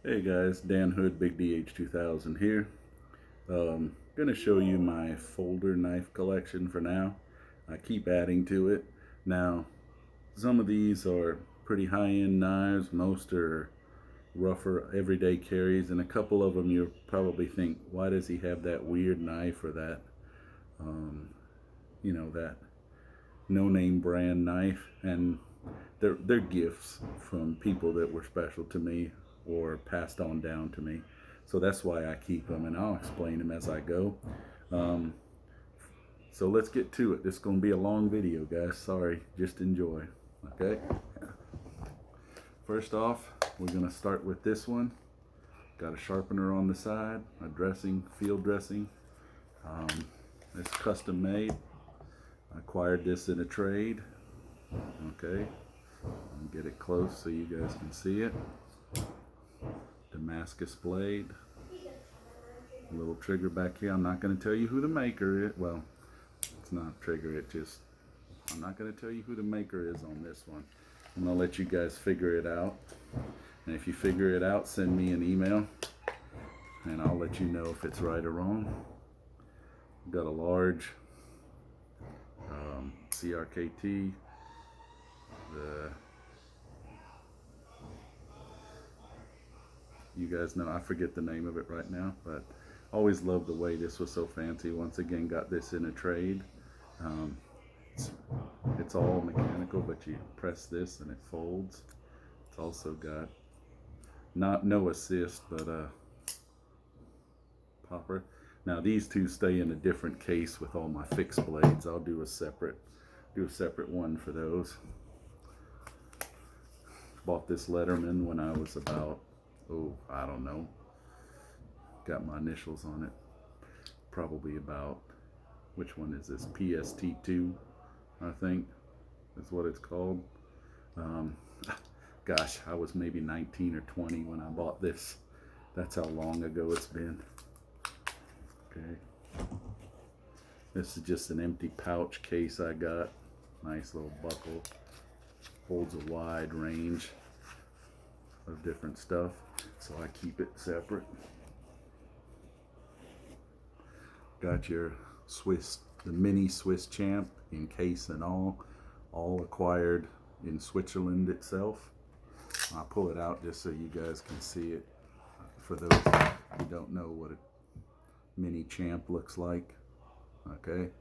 Hey guys, Dan Hood, Big DH2000 here. Gonna show you my folder knife collection for now. I keep adding to it. Now, some of these are pretty high-end knives. Most are rougher everyday carries, and a couple of them you probably think, why does he have that weird knife or that, um, that no-name brand knife? And they're gifts from people that were special to me or passed on down to me. So that's why I keep them, and I'll explain them as I go. Um, so let's get to it. This is going to be a long video, guys. Sorry, just enjoy. Okay. First off, we're going to start with this one. Got a sharpener on the side, a dressing, field dressing. It's custom made. I acquired this in a trade. Okay. I'll get it close so you guys can see it. Damascus blade. A little trigger back here. I'm not going to tell you who the maker is. Well, it's not a trigger. I'm not going to tell you who the maker is on this one. I'm going to let you guys figure it out. And if you figure it out, send me an email and I'll let you know if it's right or wrong. I've got a large CRKT. You guys know, I forget the name of it right now, but always loved the way this was so fancy. Once again, got this in a trade. It's all mechanical, but you press this and it folds. It's also got no assist, but popper. Now these two stay in a different case with all my fixed blades. I'll do a separate one for those. Bought this Letterman when I was about, I don't know, got my initials on it. Probably about, which one is this? PST2, I think is what it's called. Gosh, I was maybe 19 or 20 when I bought this. That's how long ago it's been. Okay. This is just an empty pouch case I got. Nice little buckle. Holds a wide range of different stuff, so I keep it separate. Got your the mini Swiss Champ in case and all acquired in Switzerland itself. I'll pull it out just so you guys can see it. For those who don't know what a mini Champ looks like, okay?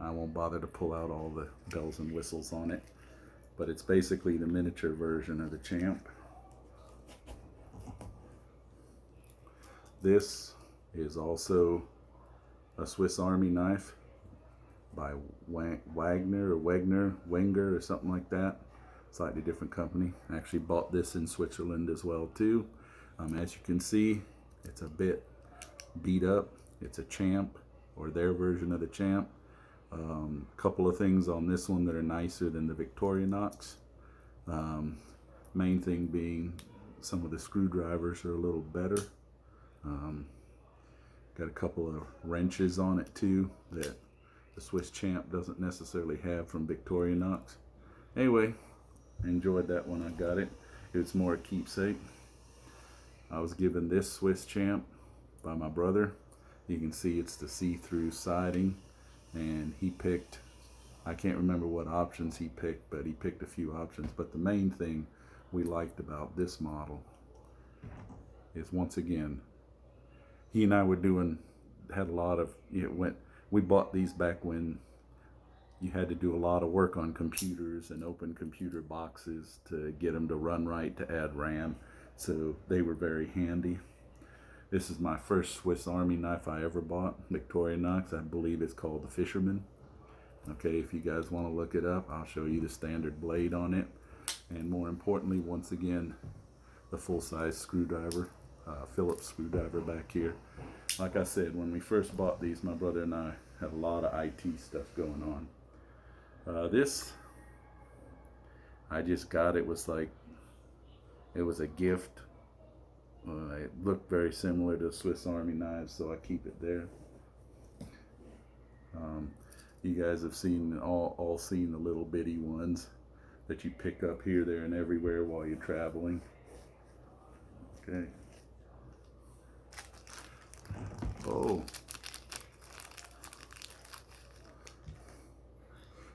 I won't bother to pull out all the bells and whistles on it, but it's basically the miniature version of the Champ. This is also a Swiss Army knife by Wenger or something like that. Slightly different company. I actually bought this in Switzerland as well too. As you can see, it's a bit beat up. It's a Champ, or their version of the Champ. A couple of things on this one that are nicer than the Victorinox. Main thing being some of the screwdrivers are a little better. Got a couple of wrenches on it too that the Swiss Champ doesn't necessarily have from Victorinox. Anyway, I enjoyed that when I got it. It's more a keepsake. I was given this Swiss Champ by my brother. You can see it's the see-through siding, and he picked, I can't remember what options he picked, but he picked a few options. But the main thing we liked about this model is, once again, he and I had a lot of, we bought these back when you had to do a lot of work on computers and open computer boxes to get them to run right, to add RAM. So they were very handy. This is my first Swiss Army knife I ever bought, Victorinox. I believe it's called the Fisherman. Okay, if you guys want to look it up, I'll show you the standard blade on it. And more importantly, once again, the full-size screwdriver, Phillips screwdriver back here. Like I said, when we first bought these, my brother and I had a lot of IT stuff going on. This, I just got, it was a gift. It looked very similar to Swiss Army knives, so I keep it there. You guys have seen all seen the little bitty ones that you pick up here, there, and everywhere while you're traveling. Okay. Oh.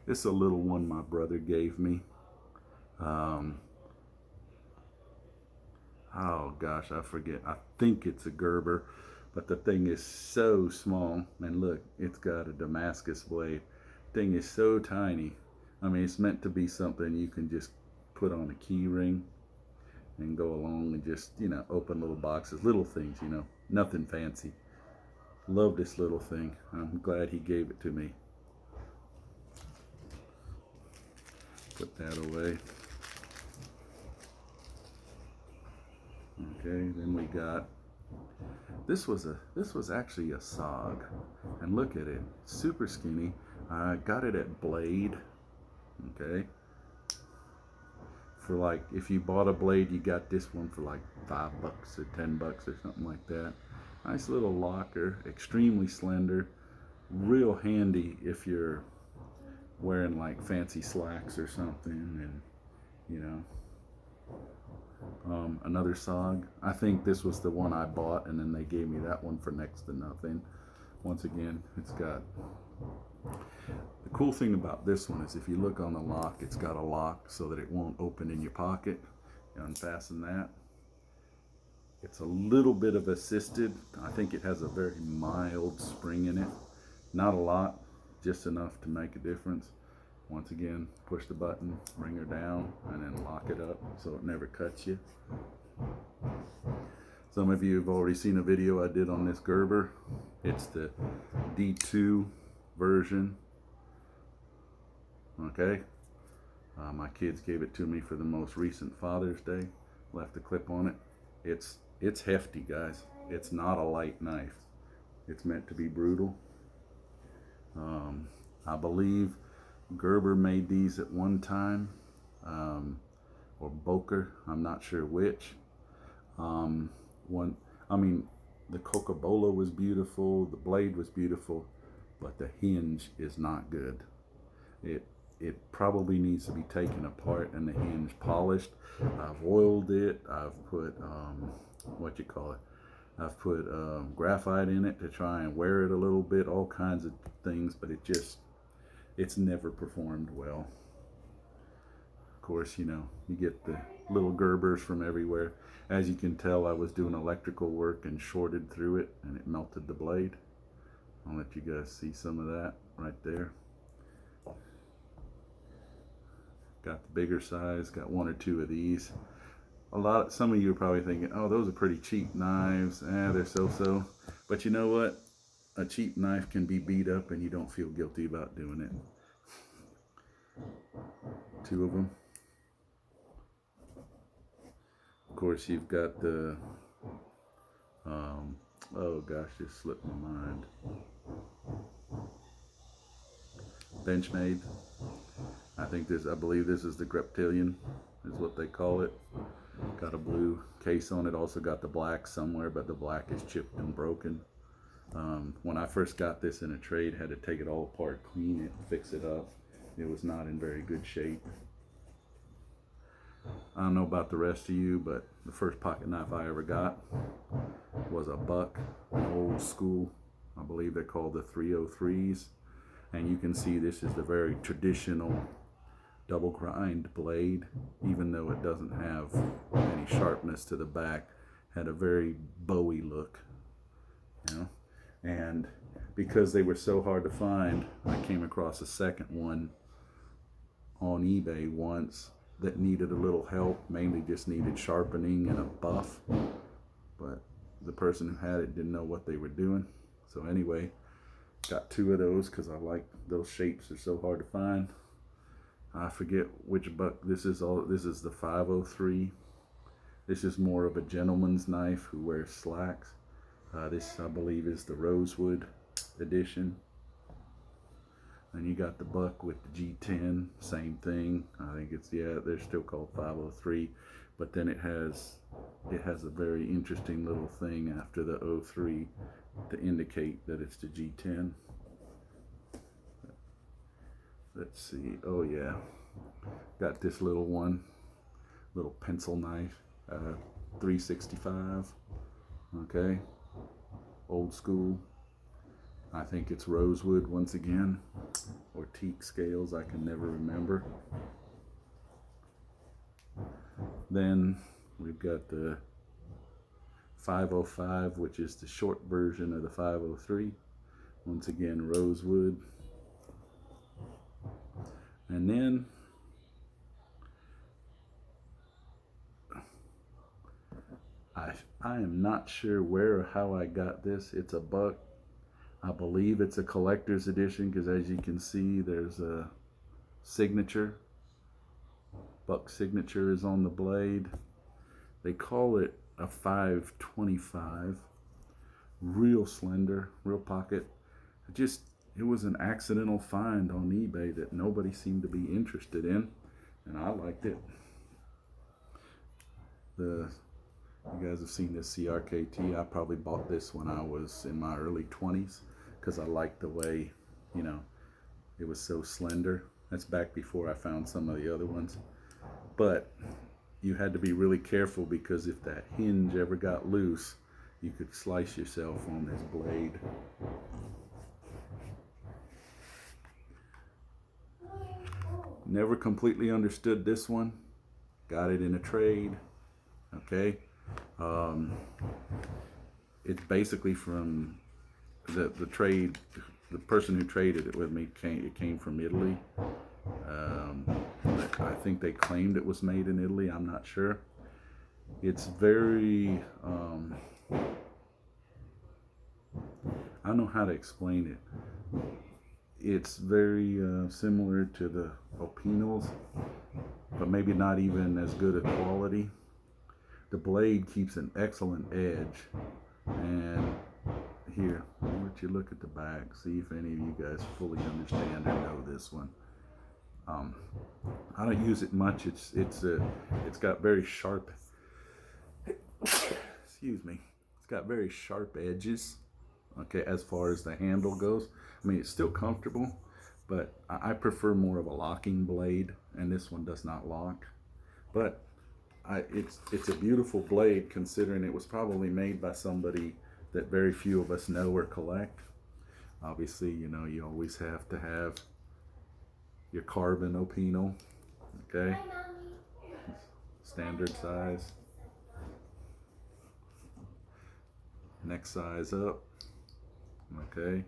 It's a little one my brother gave me. Oh gosh, I forget. I think it's a Gerber, but the thing is so small. And look, it's got a Damascus blade. Thing is so tiny. I mean, it's meant to be something you can just put on a key ring and go along and just, you know, open little boxes, little things, you know, nothing fancy. Love this little thing. I'm glad he gave it to me. Put that away. Okay, then we got, this was actually a SOG, and look at it, super skinny. I got it at Blade. Okay, for like, if you bought a Blade, you got this one for like $5 or $10 or something like that. Nice little locker, extremely slender, real handy if you're wearing like fancy slacks or something, and you know. Another SOG. I think this was the one I bought, and then they gave me that one for next to nothing. Once again, it's got, the cool thing about this one is if you look on the lock, it's got a lock so that it won't open in your pocket. You unfasten that. It's a little bit of assisted. I think it has a very mild spring in it. Not a lot, just enough to make a difference. Once again, push the button, bring her down, and then lock it up so it never cuts you. Some of you have already seen a video I did on this Gerber. It's the D2 version. Okay. My kids gave it to me for the most recent Father's Day. Left a clip on it. It's hefty, guys. It's not a light knife. It's meant to be brutal. I believe Gerber made these at one time, or Boker, I'm not sure which. The Coca-Cola was beautiful, the blade was beautiful, but the hinge is not good. It probably needs to be taken apart and the hinge polished. I've oiled it. I've put I've put graphite in it to try and wear it a little bit, all kinds of things, but it's never performed well. Of course, you know, you get the little Gerbers from everywhere. As you can tell, I was doing electrical work and shorted through it, and it melted the blade. I'll let you guys see some of that right there. Got the bigger size, got one or two of these. Some of you are probably thinking, oh, those are pretty cheap knives. They're so-so. But you know what? A cheap knife can be beat up and you don't feel guilty about doing it. Two of them. Of course, you've got the, oh gosh, just slipped my mind. Benchmade. I believe this is the Griptilian, is what they call it. Got a blue case on it. Also got the black somewhere, but the black is chipped and broken. When I first got this in a trade, had to take it all apart, clean it, fix it up. It was not in very good shape. I don't know about the rest of you, but the first pocket knife I ever got was a Buck, an old school. I believe they're called the 303s. And you can see this is the very traditional double grind blade, even though it doesn't have any sharpness to the back. Had a very Bowie look, you know. And because they were so hard to find, I came across a second one on eBay once that needed a little help, mainly just needed sharpening and a buff, but the person who had it didn't know what they were doing. So anyway, got two of those because I like those shapes. Are so hard to find. I forget which Buck this is. This is the 503. This is more of a gentleman's knife who wears slacks. This, I believe, is the Rosewood edition. And you got the Buck with the G10, same thing. I think it's, yeah, they're still called 503, but then it has a very interesting little thing after the 03 to indicate that it's the G10. Let's see. Oh yeah, got this little one, little pencil knife. 365. Okay, old school. I think it's rosewood once again, or teak scales, I can never remember. Then we've got the 505, which is the short version of the 503. Once again, rosewood. And then I am not sure where or how I got this. It's a buck. I believe it's a collector's edition because, as you can see, there's a signature. Buck signature is on the blade. They call it a 525. Real slender, real pocket. It was an accidental find on eBay that nobody seemed to be interested in, and I liked it. You guys have seen this CRKT. I probably bought this when I was in my early 20s because I liked the way, it was so slender. That's back before I found some of the other ones. But you had to be really careful because if that hinge ever got loose, you could slice yourself on this blade. Never completely understood this one. Got it in a trade. Okay. It's basically from the trade. The person who traded it with me came from Italy. I think they claimed it was made in Italy. I'm not sure. It's very, I don't know how to explain it. It's very similar to the Opinels, but maybe not even as good a quality. The blade keeps an excellent edge. And here, I'll let you look at the back, see if any of you guys fully understand or know this one. I don't use it much. It's got very sharp. Excuse me. It's got very sharp edges. Okay, as far as the handle goes, I mean it's still comfortable, but I prefer more of a locking blade, and this one does not lock. But it's a beautiful blade considering it was probably made by somebody that very few of us know or collect. Obviously, you always have to have your carbon Opinel, okay? Standard size. Next size up, okay?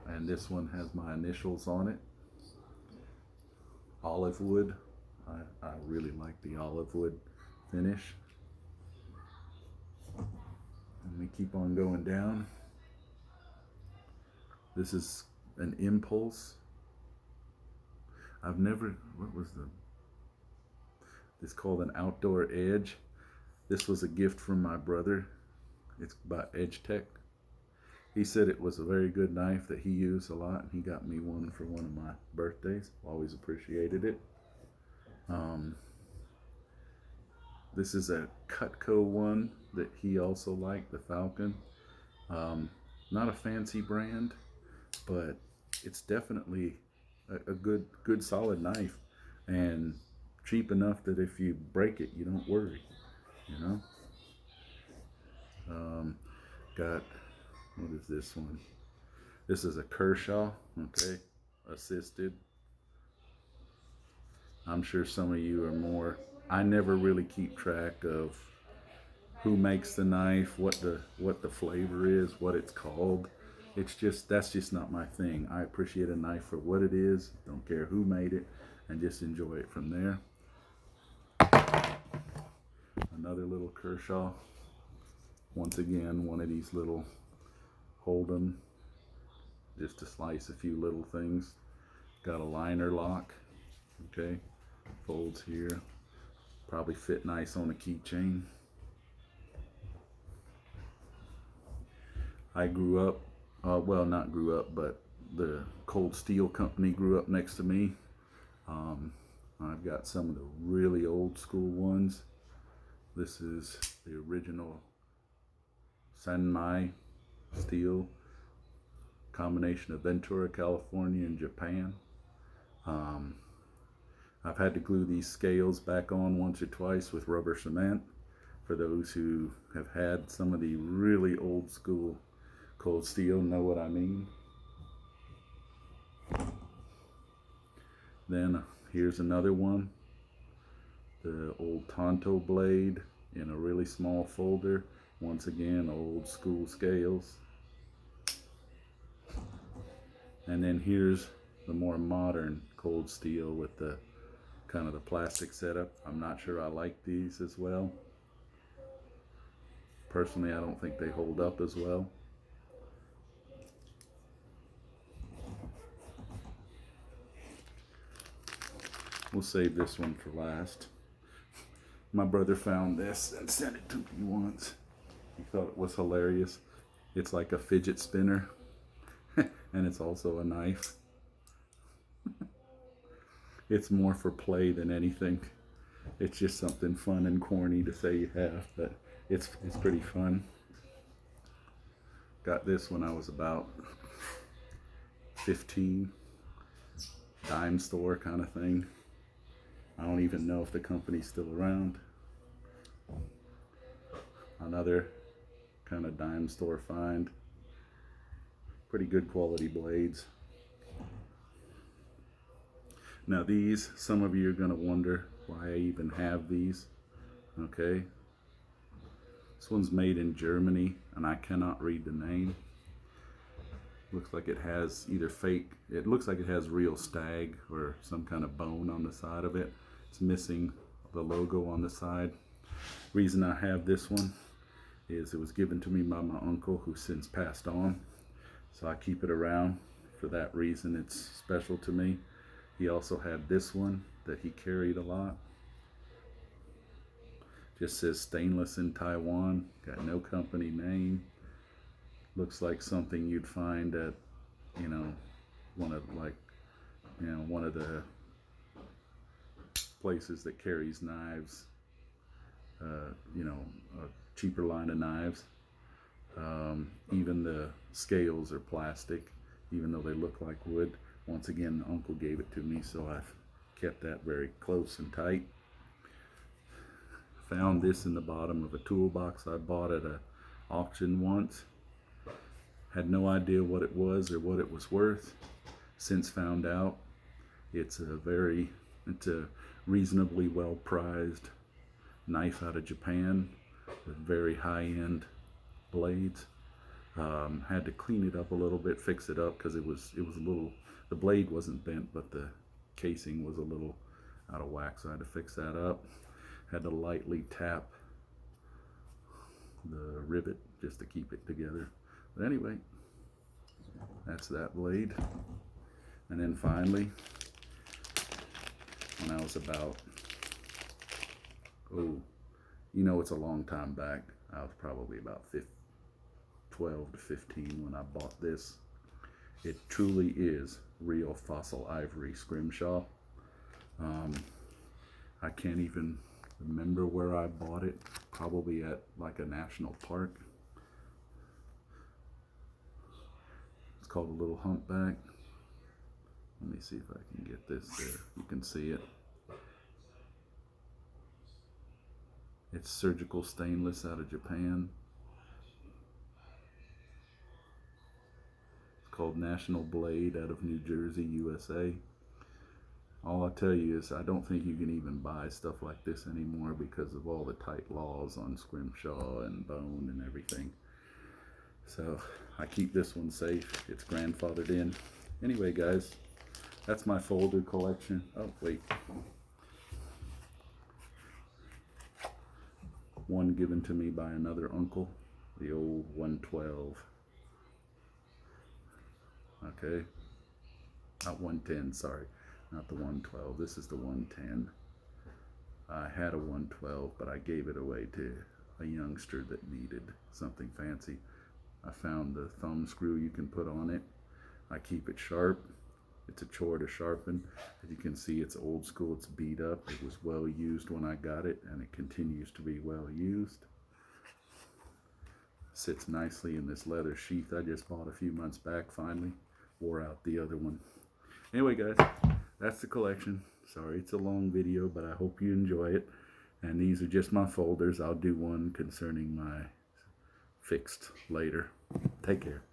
And this one has my initials on it. Olive wood. I really like the olive wood finish. And we keep on going down. This is an Impulse. It's called an Outdoor Edge. This was a gift from my brother. It's by Edge Tech. He said it was a very good knife that he used a lot, and he got me one for one of my birthdays. Always appreciated it. This is a Cutco one that he also liked, the Falcon. Not a fancy brand, but it's definitely a good solid knife, and cheap enough that if you break it, you don't worry, Got, what is this one? This is a Kershaw, okay, assisted. I'm sure some of you are more. I never really keep track of who makes the knife, what the flavor is, what it's called. That's just not my thing. I appreciate a knife for what it is, don't care who made it, and just enjoy it from there. Another little Kershaw. Once again, one of these little Holden, just to slice a few little things. Got a liner lock, okay, folds here. Probably fit nice on a keychain. I grew up, well, not grew up, but the Cold Steel Company grew up next to me. I've got some of the really old school ones. This is the original Sanmai steel, combination of Ventura, California and Japan. I've had to glue these scales back on once or twice with rubber cement. For those who have had some of the really old school cold steel know what I mean. Then here's another one, the old Tonto blade in a really small folder. Once again, old school scales. And then here's the more modern cold steel with the kind of the plastic setup. I'm not sure I like these as well. Personally, I don't think they hold up as well. We'll save this one for last. My brother found this and sent it to me once. He thought it was hilarious. It's like a fidget spinner, and it's also a knife. It's more for play than anything. It's just something fun and corny to say you have, but it's pretty fun. Got this when I was about 15. Dime store kind of thing. I don't even know if the company's still around. Another kind of dime store find. Pretty good quality blades. Now these, some of you are going to wonder why I even have these. Okay. This one's made in Germany and I cannot read the name. Looks like it has either fake, it looks like it has real stag or some kind of bone on the side of it. It's missing the logo on the side. Reason I have this one is it was given to me by my uncle who since passed on. So I keep it around. For that reason, it's special to me. He also had this one that he carried a lot. Just says stainless in Taiwan. Got no company name. Looks like something you'd find at, you know, one of the places that carries knives. You know, a cheaper line of knives. Even the scales are plastic, even though they look like wood. Once again, Uncle gave it to me, so I've kept that very close and tight. Found this in the bottom of a toolbox I bought at an auction once. Had no idea what it was or what it was worth. Since found out it's a reasonably well prized knife out of Japan with very high-end blades. Had to clean it up a little bit, fix it up because it was a little, the blade wasn't bent, but the casing was a little out of whack, so I had to fix that up. Had to lightly tap the rivet just to keep it together. But anyway, that's that blade. And then finally, when I was about, it's a long time back. I was probably about 12 to 15 when I bought this. It truly is real fossil ivory scrimshaw. I can't even remember where I bought it. Probably at like a national park. It's called a Little Humpback. Let me see if I can get this there. You can see it. It's surgical stainless out of Japan. It's called National Blade out of New Jersey, USA. All I tell you is I don't think you can even buy stuff like this anymore because of all the tight laws on scrimshaw and bone and everything. So I keep this one safe. It's grandfathered in. Anyway, guys, that's my folder collection. Oh, wait. One given to me by another uncle, the old 112. Okay, not 110, sorry, not the 112. This is the 110. I had a 112, but I gave it away to a youngster that needed something fancy. I found the thumb screw you can put on it. I keep it sharp. It's a chore to sharpen. As you can see, it's old school, it's beat up. It was well used when I got it, and it continues to be well used. Sits nicely in this leather sheath I just bought a few months back finally. Wore out the other one. Anyway, guys, that's the collection. Sorry it's a long video, but I hope you enjoy it. And these are just my folders. I'll do one concerning my fixed later. Take care.